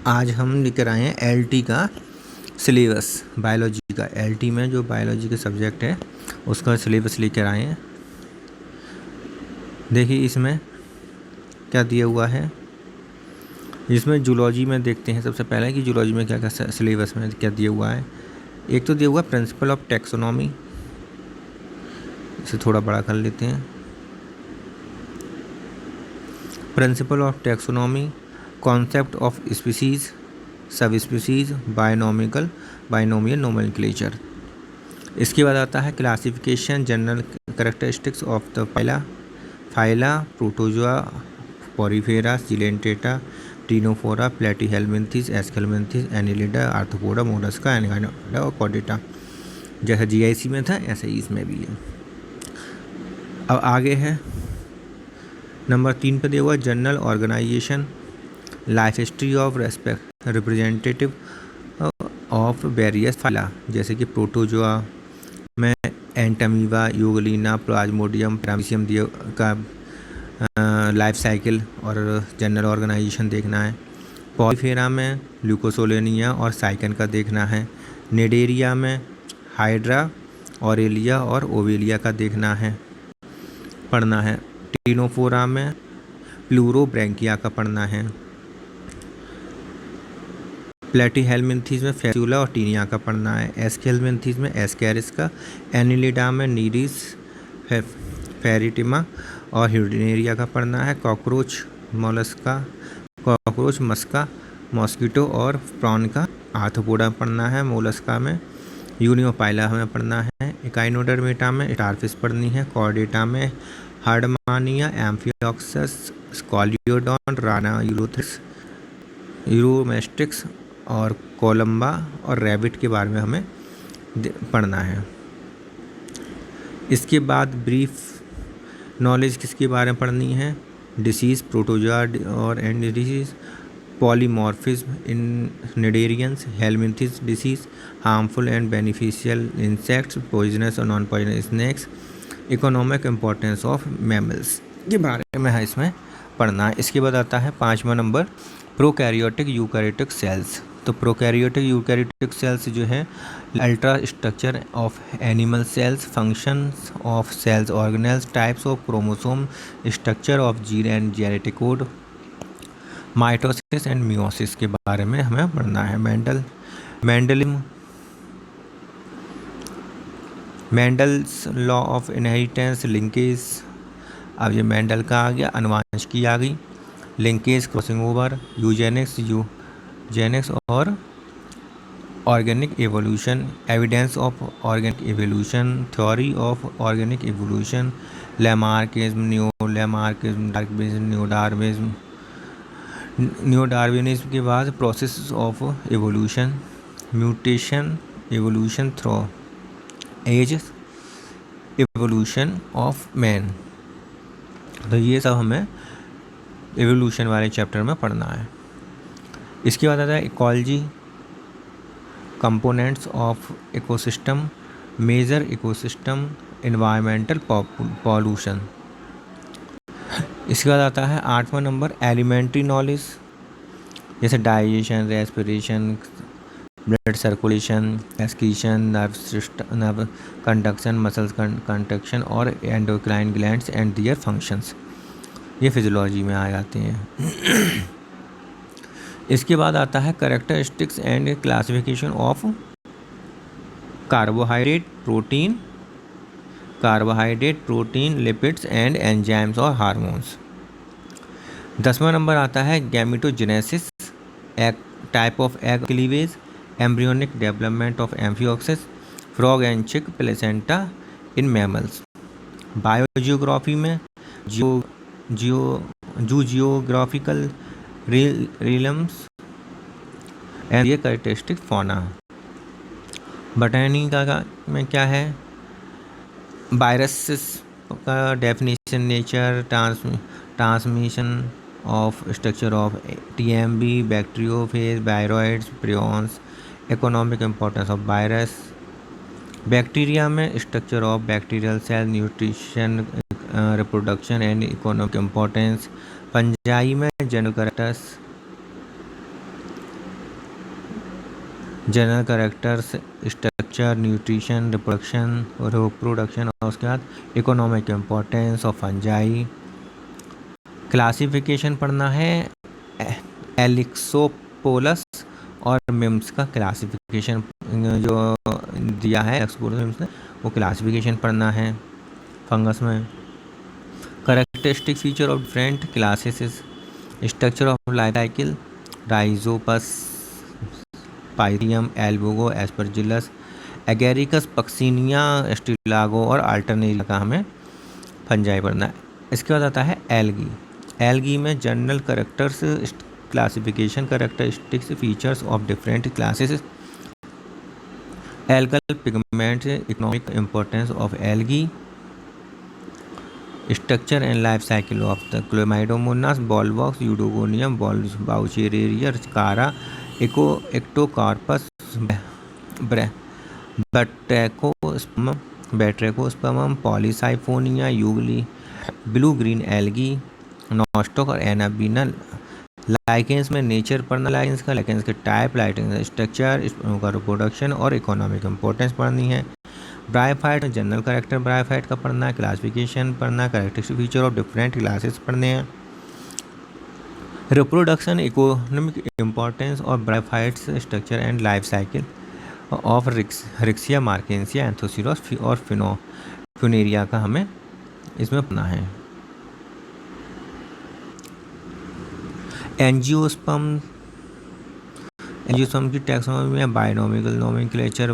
आज हम लेकर आए हैं एलटी का सिलेबस, बायोलॉजी का। एलटी में जो बायोलॉजी के सब्जेक्ट है उसका सिलेबस लेकर आए हैं। देखिए इसमें क्या दिया हुआ है। इसमें जूलॉजी में देखते हैं सबसे पहले कि जूलॉजी में क्या क्या सिलेबस में क्या दिया हुआ है। एक तो दिया हुआ प्रिंसिपल ऑफ टैक्सोनॉमी, इसे थोड़ा बड़ा कर लेते हैं। Principle of taxonomy, concept of species, sub species, binomial nomenclature. इसके बाद आता है classification, general characteristics of the phyla, protozoa, porifera, coelenterata, ctenophora, platyhelminthes, aschelminthes, annelida, arthropoda, mollusca, anaconda और कॉर्डेटा। जैसा जीआईसी में था ऐसे ही इसमें भी है। अब आगे है नंबर 3 पर दिया हुआ general organisation, life history of representative of various phyla, जैसे कि प्रोटोजोआ में एंटामीबा, यूगलिना, प्लाज्मोडियम, पैरामीशियम का लाइफ साइकिल और जनरल ऑर्गेनाइजेशन देखना है। पॉलीफेरा में ल्यूकोसोलेनिया और साइकन का देखना है। निडेरिया में हाइड्रा, ऑरेलिया और ओवेलिया का देखना है, पढ़ना है। टीनोफोरा में प्लूरोब्रैंकिया का पढ़ना है। प्लेटीहेल्मिन्थीज में फेस्यूला और टीनिया का पढ़ना है। एस्केल्मिन्थीज में एस्कैरिस का। एनिलिडा में नीरिस, फेरिटिमा और ह्यूडिनेरिया का पढ़ना है। कॉकरोच मस्का, मॉस्किटो और प्रॉन का आर्थ्रोपोडा पढ़ना है। मोलस्का में यूनियोपाइला हमें पढ़ना है। इकाइनोडर्मेटा में स्टारफिश पढ़नी है। कॉर्डेटा में हार्डमानिया, एम्फियोक्सस, स्कॉलियोडॉन, राना यूरोमेस्टिक्स और कोलम्बा और रैबिट के बारे में हमें पढ़ना है। इसके बाद ब्रीफ नॉलेज किसके बारे में पढ़नी है। डिसीज़, प्रोटोजोआ और and disease, polymorphism in cnidarians, helminthes disease, harmful and beneficial insects, poisonous और non poisonous snakes, economic importance of mammals के बारे में है इसमें पढ़ना है। इसके बाद आता है 5वां नंबर प्रोकैरियोटिक यूकैरियोटिक सेल्स। तो प्रोकैरियोटिक यूकैरियोटिक सेल्स जो है ultra structure of animal cells, functions of cells organelles, types of chromosome, structure of gene and genetic code, mitosis and meiosis के बारे में हमें पढ़ना है। Mendel's law of inheritance, linkage. अब ये मेंडल का आ गया, अनुवांशिकी आ गई, लिंकेज, क्रॉसिंग ओवर, यूजेनिक्स और organic evolution, evidence of organic evolution, theory of organic evolution, Lamarckism, new Darwinism के बाद process of evolution, mutation, evolution through age, evolution of man. तो ये सब हमें एवोल्यूशन वाले चैप्टर में पढ़ना है। इसके बाद आता है ecology, components of ecosystem, major ecosystem, environmental pollution. इसके बाद आता है 8वां नंबर एलिमेंट्री नॉलेज, जैसे digestion, respiration, blood circulation, excretion, nerve conduction, muscles conduction और endocrine glands and their functions, ये फिजियोलॉजी में आ जाते हैं। इसके बाद आता है characteristics and classification of carbohydrate, protein, lipids and enzymes और हार्मोन्स। 10वां नंबर आता है gametogenesis, type of egg cleavage, embryonic development of amphioxus, frog and chick, placenta in mammals. Biogeography में जियोग्राफिकल रिलम्स एंड ये कैरेक्टरिस्टिक फौना। बॉटनी का में क्या है, वायरसेस का definition, nature, transmission of structure of TMV, bacteriophage, viroids, prions, economic importance of virus. Bacteria में structure of bacterial cell, nutrition, reproduction and economic importance. Fungi में general characters, general characters, structure, nutrition, reproduction और उसके बाद economic importance of fungi. Classification पढ़ना है एलिक्सोपोलस और memes का classification जो दिया है एलिक्सोपोलस ने, वो क्लासिफिकेशन पढ़ना है फंगस में। Characteristic feature of different classes, structure of life cycle, Rhizopus, Pythium, Albugo, Aspergillus, Agaricus, Puccinia, Ustilago और अल्टरनेरिया का हमें फंजाई पढ़ना है। इसके बाद आता है एल्गी। एल्गी में general characters, classification, characteristics, features of different classes, algal pigment, economic importance of algae, structure and life cycle of the Chlamydomonas, Volvox, Oedogonium, Vaucheria, Chara, Ectocarpus, Batrachospermum, Polysiphonia, Euglena, blue green algae, Nostoc और Anabaena. Lichens में nature पढ़ना, lichens का, lichens के type, lichens structure, का reproduction और economic importance पढ़नी है। Bryophyte, general character bryophyte का पढ़ना है, क्लासिफिकेशन पढ़ना है, characteristic feature of different classes पढ़ने हैं। Reproduction, economic importance of bryophytes, structure and life cycle of Riccia, Marchantia, Anthoceros और फिनेरिया का हमें इसमें पढ़ना है। एंजियोस्पर्म की टैक्सोनॉमी में binomial nomenclature,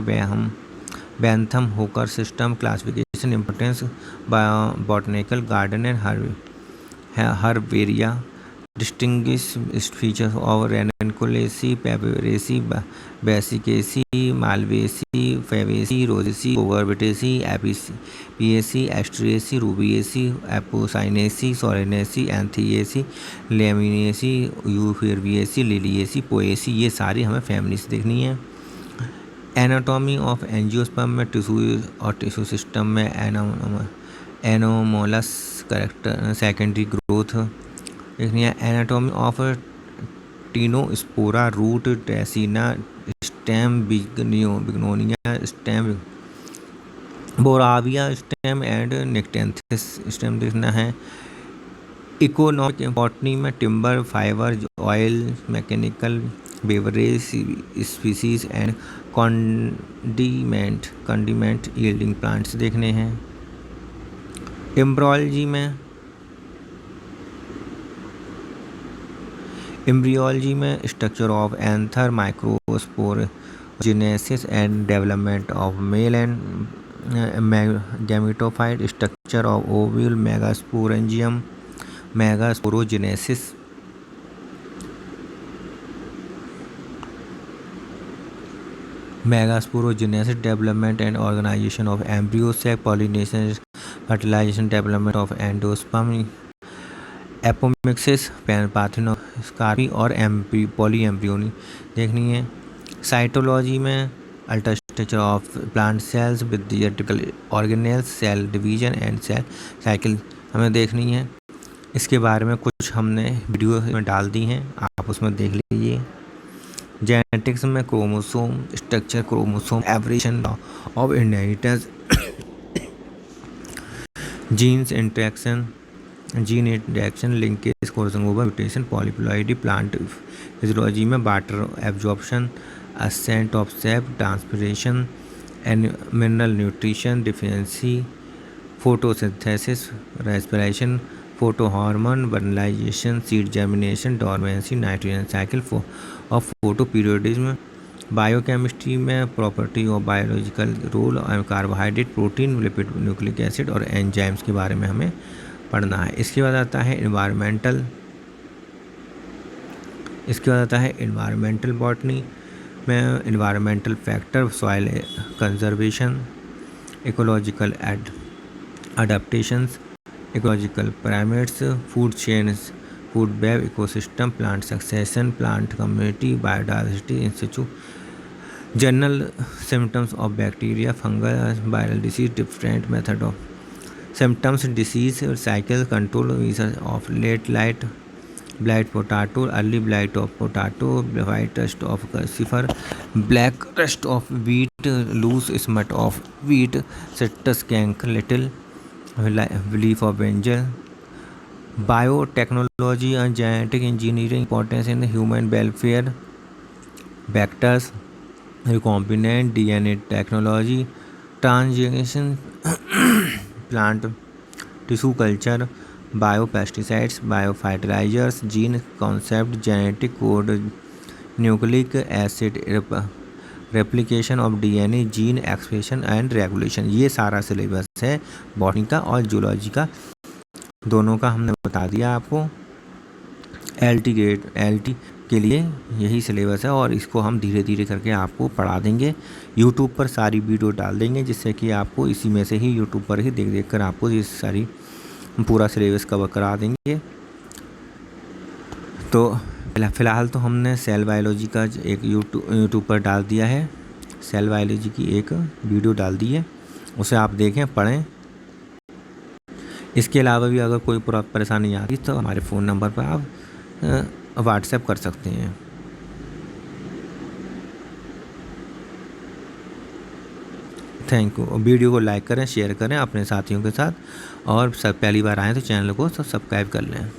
Bentham, Hooker system, classification, importance, botanical garden and herbaria, distinguish features of Ranunculaceae, Papaveraceae, Brassicaceae, Malvaceae, Fabaceae, Rosaceae, Cucurbitaceae, Apiaceae, Asteraceae, Rubiaceae, Apocynaceae, Solanaceae, Acanthaceae, Lamiaceae, Euphorbiaceae, Liliaceae, Poaceae, ये सारी हमें families देखनी है। Anatomy of angiosperm में tissue और tissue system में anomalous character, secondary growth देखनी है। Anatomy of Tinospora, root, Dracaena, stem, Bignonia, stem, Boerhaavia, stem and Nyctanthes stem देखना है। इकोनॉमिक बॉटनी में timber, fiber, oil, mechanical, beverage, species and condiment yielding plants देखने हैं। Embryology में structure of anther, microsporogenesis and development of male and gametophyte, structure of ovule, megasporangium, megasporogenesis, development and organisation of embryo, sec, pollination, fertilization, development of endosperm, apomixis, parthenocarpy और poly embryony देखनी है। Cytology में ultra structure of plant cells with theoretical organelles, cell division and cell cycle हमें देखनी है। इसके बारे में कुछ हमने वीडियो में डाल दी हैं, आप उसमें देख लीजिए। जेनेटिक्स में chromosome structure, chromosome aberration, law of inheritance, gene interaction, linkage, crossing over, mutation, polyploidy, plant physiology में water absorption, ascent of sap, transpiration and mineral nutrition, deficiency, photosynthesis, respiration, photo hormone, vernalization, seed germination, dormancy, nitrogen cycle of photoperiodism. Biochemistry में property of biological role और carbohydrate, protein, lipid, nucleic acid और enzymes के बारे में हमें पढ़ना है। इसके बाद आता है इन्वायरमेंटल बॉटनी में environmental factor, soil conservation, ecological adaptations, ecological pyramids, food chains, food web, ecosystem, plant succession, plant community, biodiversity, institute, general symptoms of bacteria, fungus, viral disease, different method of symptoms, disease cycle, control, of late light, blight potato, early blight of potato, white rust of crucifer, black rust of wheat, loose smut of wheat, citrus canker, little leaf of brinjal, biotechnology and genetic engineering importance in human welfare, vectors, recombinant DNA technology, transgeniation, plant tissue culture, biopesticides, biofertilizers, gene concept, genetic code, nucleic acid replication of DNA, gene expression and regulation. ये सारा syllabus है botany का और zoology का, दोनों का हमने बता दिया आपको। LT के लिए यही सिलेबस है और इसको हम धीरे धीरे करके आपको पढ़ा देंगे। यूट्यूब पर सारी वीडियो डाल देंगे जिससे कि आपको इसी में से ही यूट्यूब पर ही देख देख कर आपको ये सारी पूरा सिलेबस कवर करा देंगे। तो फ़िलहाल तो हमने सेल बायोलॉजी का एक यूट्यूब पर डाल दिया है, सेल बायोलॉजी की एक वीडियो डाल दी है, उसे आप देखें, पढ़ें। इसके अलावा भी अगर कोई परेशानी आती तो हमारे फ़ोन नंबर पर आप व्हाट्सएप कर सकते हैं। Thank you. वीडियो को लाइक करें, शेयर करें अपने साथियों के साथ, और सब पहली बार आएँ तो चैनल को सब्सक्राइब कर लें।